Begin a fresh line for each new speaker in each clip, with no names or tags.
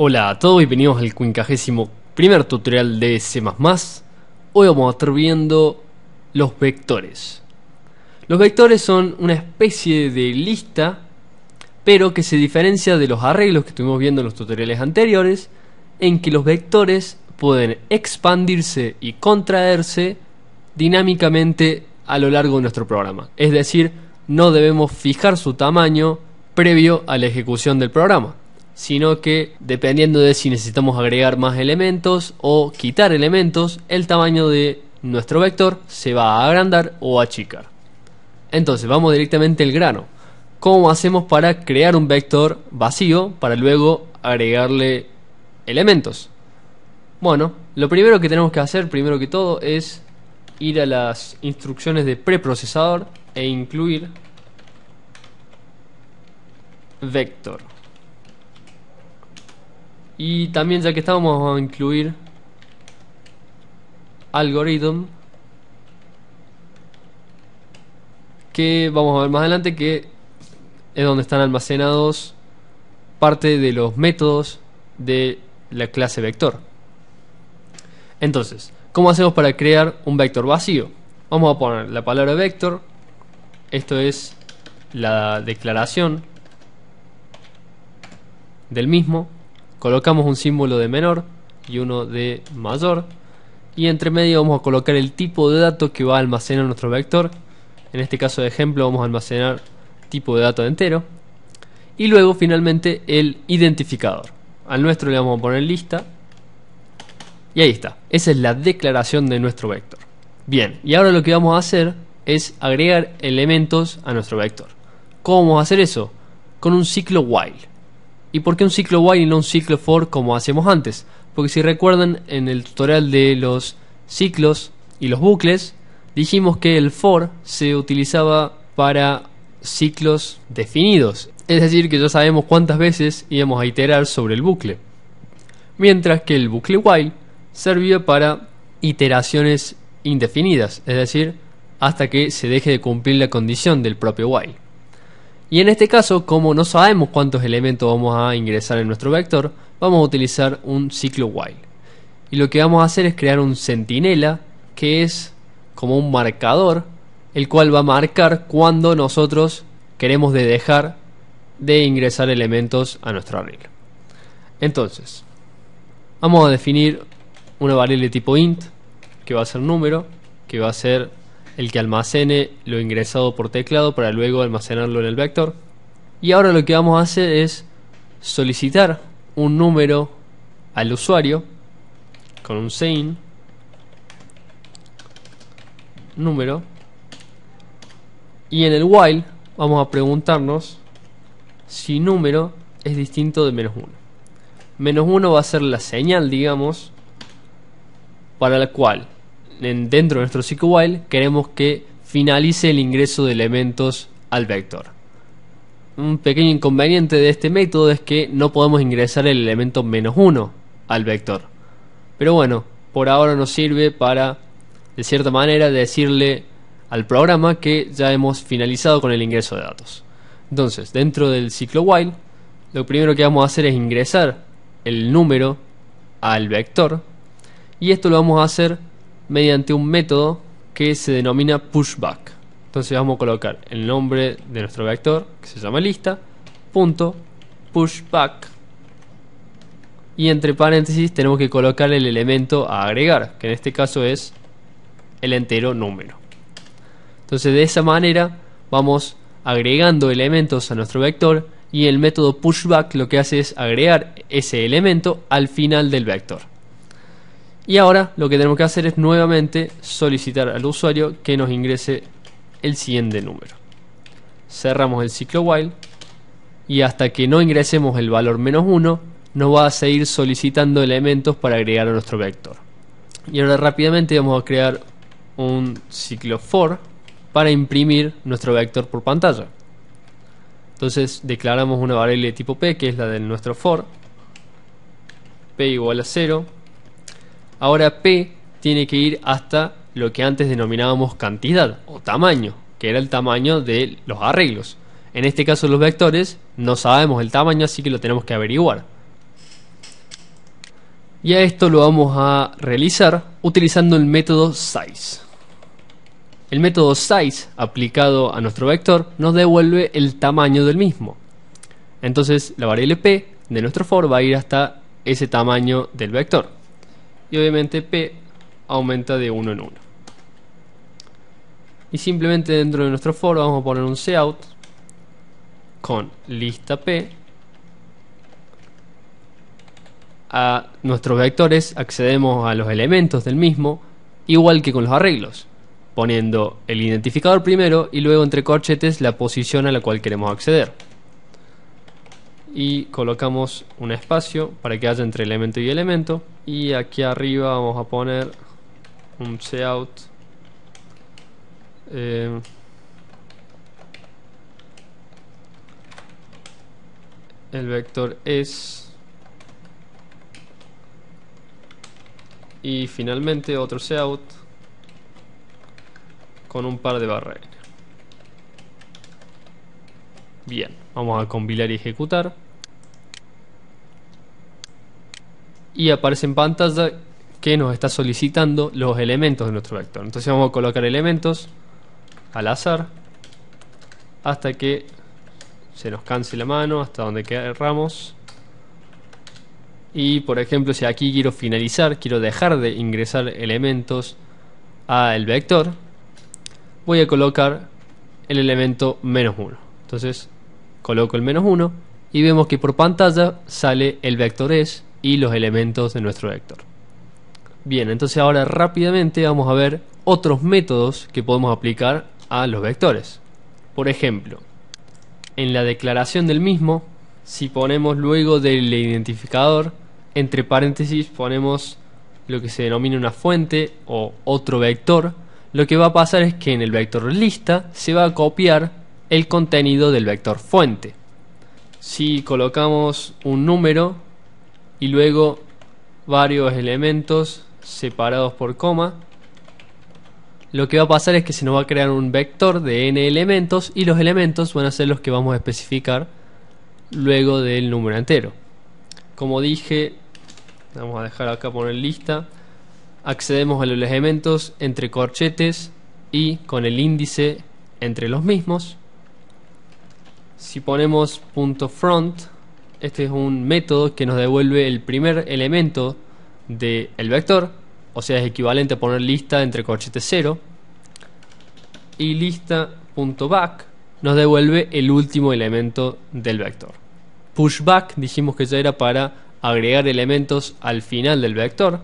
Hola a todos y bienvenidos al 51º tutorial de C++. Hoy vamos a estar viendo los vectores. Los vectores son una especie de lista, pero que se diferencia de los arreglos que estuvimos viendo en los tutoriales anteriores, en que los vectores pueden expandirse y contraerse dinámicamente a lo largo de nuestro programa. Es decir, no debemos fijar su tamaño previo a la ejecución del programa, sino que dependiendo de si necesitamos agregar más elementos o quitar elementos, el tamaño de nuestro vector se va a agrandar o achicar. Entonces vamos directamente al grano. ¿Cómo hacemos para crear un vector vacío para luego agregarle elementos? Bueno, lo primero que tenemos que hacer, primero que todo, es ir a las instrucciones de preprocesador e incluir vector. Y también, ya que estamos, vamos a incluir algorithm, que vamos a ver más adelante que es donde están almacenados parte de los métodos de la clase vector. Entonces, ¿cómo hacemos para crear un vector vacío? Vamos a poner la palabra vector, esto es la declaración del mismo. Colocamos un símbolo de menor y uno de mayor, y entre medio vamos a colocar el tipo de datos que va a almacenar nuestro vector. En este caso de ejemplo vamos a almacenar tipo de datos entero, y luego finalmente el identificador. Al nuestro le vamos a poner lista, y ahí está. Esa es la declaración de nuestro vector. Bien, y ahora lo que vamos a hacer es agregar elementos a nuestro vector. ¿Cómo vamos a hacer eso? Con un ciclo while. ¿Y por qué un ciclo while y no un ciclo for como hacíamos antes? Porque si recuerdan, en el tutorial de los ciclos y los bucles dijimos que el for se utilizaba para ciclos definidos, es decir, que ya sabemos cuántas veces íbamos a iterar sobre el bucle, mientras que el bucle while servía para iteraciones indefinidas, es decir, hasta que se deje de cumplir la condición del propio while. Y en este caso, como no sabemos cuántos elementos vamos a ingresar en nuestro vector, vamos a utilizar un ciclo while. Y lo que vamos a hacer es crear un centinela, que es como un marcador, el cual va a marcar cuando nosotros queremos dejar de ingresar elementos a nuestro arreglo. Entonces, vamos a definir una variable tipo int, que va a ser número, que va a ser el que almacene lo ingresado por teclado para luego almacenarlo en el vector. Y ahora lo que vamos a hacer es solicitar un número al usuario con un sein número, y en el while vamos a preguntarnos si número es distinto de menos 1. Menos 1 va a ser la señal, digamos, para la cual dentro de nuestro ciclo while queremos que finalice el ingreso de elementos al vector. Un pequeño inconveniente de este método es que no podemos ingresar el elemento menos 1 al vector, pero bueno, por ahora nos sirve para, de cierta manera, decirle al programa que ya hemos finalizado con el ingreso de datos. Entonces, dentro del ciclo while, lo primero que vamos a hacer es ingresar el número al vector, y esto lo vamos a hacer mediante un método que se denomina pushback. Entonces vamos a colocar el nombre de nuestro vector, que se llama lista, punto pushback, y entre paréntesis tenemos que colocar el elemento a agregar, que en este caso es el entero número. Entonces de esa manera vamos agregando elementos a nuestro vector, y el método pushback lo que hace es agregar ese elemento al final del vector. Y ahora lo que tenemos que hacer es nuevamente solicitar al usuario que nos ingrese el siguiente número. Cerramos el ciclo while, y hasta que no ingresemos el valor menos 1 nos va a seguir solicitando elementos para agregar a nuestro vector. Y ahora rápidamente vamos a crear un ciclo for para imprimir nuestro vector por pantalla. Entonces declaramos una variable de tipo p, que es la de nuestro for, p igual a 0. Ahora p tiene que ir hasta lo que antes denominábamos cantidad o tamaño, que era el tamaño de los arreglos. En este caso los vectores no sabemos el tamaño, así que lo tenemos que averiguar. Y a esto lo vamos a realizar utilizando el método size. El método size aplicado a nuestro vector nos devuelve el tamaño del mismo. Entonces la variable p de nuestro for va a ir hasta ese tamaño del vector. Y obviamente p aumenta de 1 en 1. Y simplemente dentro de nuestro for vamos a poner un cout con lista p. A nuestros vectores accedemos a los elementos del mismo, igual que con los arreglos, poniendo el identificador primero y luego entre corchetes la posición a la cual queremos acceder. Y colocamos un espacio para que haya entre elemento y elemento. Y aquí arriba vamos a poner un cout el vector es, y finalmente otro cout con un par de barreras. Bien, vamos a compilar y ejecutar. Y aparece en pantalla que nos está solicitando los elementos de nuestro vector. Entonces vamos a colocar elementos al azar hasta que se nos canse la mano, hasta donde querramos. Y por ejemplo, si aquí quiero finalizar, quiero dejar de ingresar elementos al vector, voy a colocar el elemento -1. Entonces coloco el -1 y vemos que por pantalla sale el vector es y los elementos de nuestro vector. Bien, entonces ahora rápidamente vamos a ver otros métodos que podemos aplicar a los vectores. Por ejemplo, en la declaración del mismo, si ponemos luego del identificador, entre paréntesis ponemos lo que se denomina una fuente o otro vector, lo que va a pasar es que en el vector lista se va a copiar el contenido del vector fuente. Si colocamos un número y luego varios elementos separados por coma, lo que va a pasar es que se nos va a crear un vector de n elementos y los elementos van a ser los que vamos a especificar luego del número entero. Como dije, vamos a dejar acá poner lista, accedemos a los elementos entre corchetes y con el índice entre los mismos. Si ponemos .front, este es un método que nos devuelve el primer elemento del vector, o sea, es equivalente a poner lista entre corchetes 0. Y lista.back nos devuelve el último elemento del vector. Pushback dijimos que ya era para agregar elementos al final del vector.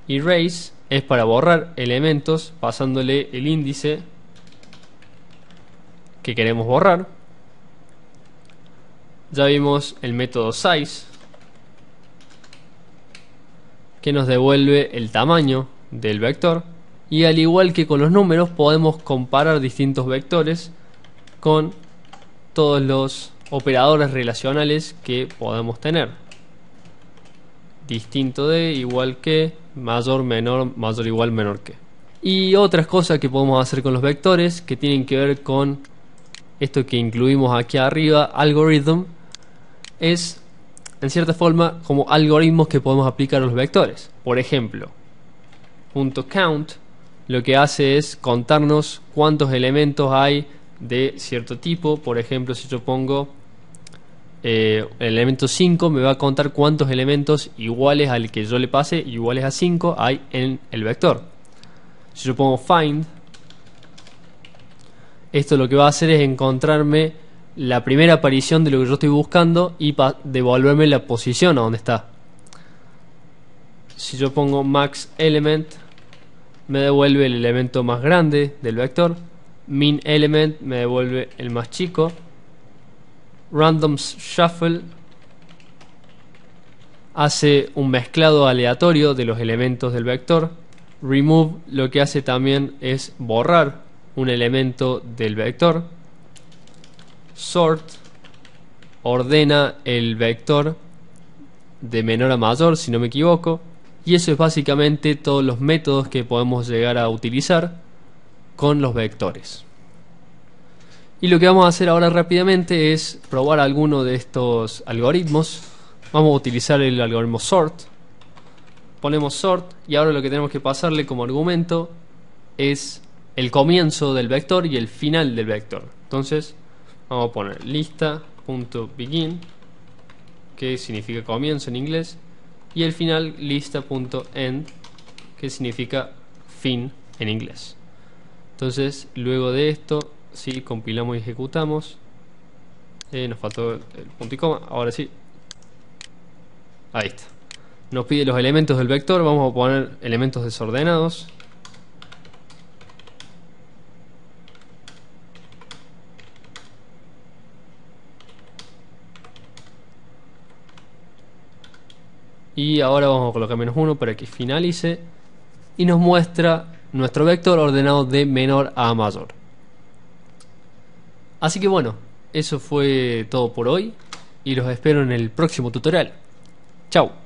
Erase es para borrar elementos pasándole el índice que queremos borrar. Ya vimos el método size, que nos devuelve el tamaño del vector. Y al igual que con los números, podemos comparar distintos vectores con todos los operadores relacionales que podemos tener. Distinto de, igual que, mayor, menor, mayor, igual, menor que. Y otras cosas que podemos hacer con los vectores que tienen que ver con esto que incluimos aquí arriba, algorithm, es en cierta forma como algoritmos que podemos aplicar a los vectores. Por ejemplo, .count lo que hace es contarnos cuántos elementos hay de cierto tipo. Por ejemplo, si yo pongo el elemento 5, me va a contar cuántos elementos iguales al que yo le pase, iguales a 5, hay en el vector. Si yo pongo find, esto lo que va a hacer es encontrarme la primera aparición de lo que yo estoy buscando y devolverme la posición a donde está. Si yo pongo max element, me devuelve el elemento más grande del vector. Min element me devuelve el más chico. Random shuffle hace un mezclado aleatorio de los elementos del vector. Remove lo que hace también es borrar un elemento del vector. Sort ordena el vector de menor a mayor, si no me equivoco. Y eso es básicamente todos los métodos que podemos llegar a utilizar con los vectores. Y lo que vamos a hacer ahora rápidamente es probar alguno de estos algoritmos. vamos a utilizar el algoritmo sort. Ponemos sort y ahora lo que tenemos que pasarle como argumento es el comienzo del vector y el final del vector. Entonces vamos a poner lista.begin, que significa comienzo en inglés, y el final lista.end, que significa fin en inglés. Entonces luego de esto, si compilamos y ejecutamos, nos faltó el punto y coma, ahora sí, ahí está. Nos pide los elementos del vector, vamos a poner elementos desordenados. Y ahora vamos a colocar -1 para que finalice y nos muestra nuestro vector ordenado de menor a mayor. Así que bueno, eso fue todo por hoy y los espero en el próximo tutorial. Chao.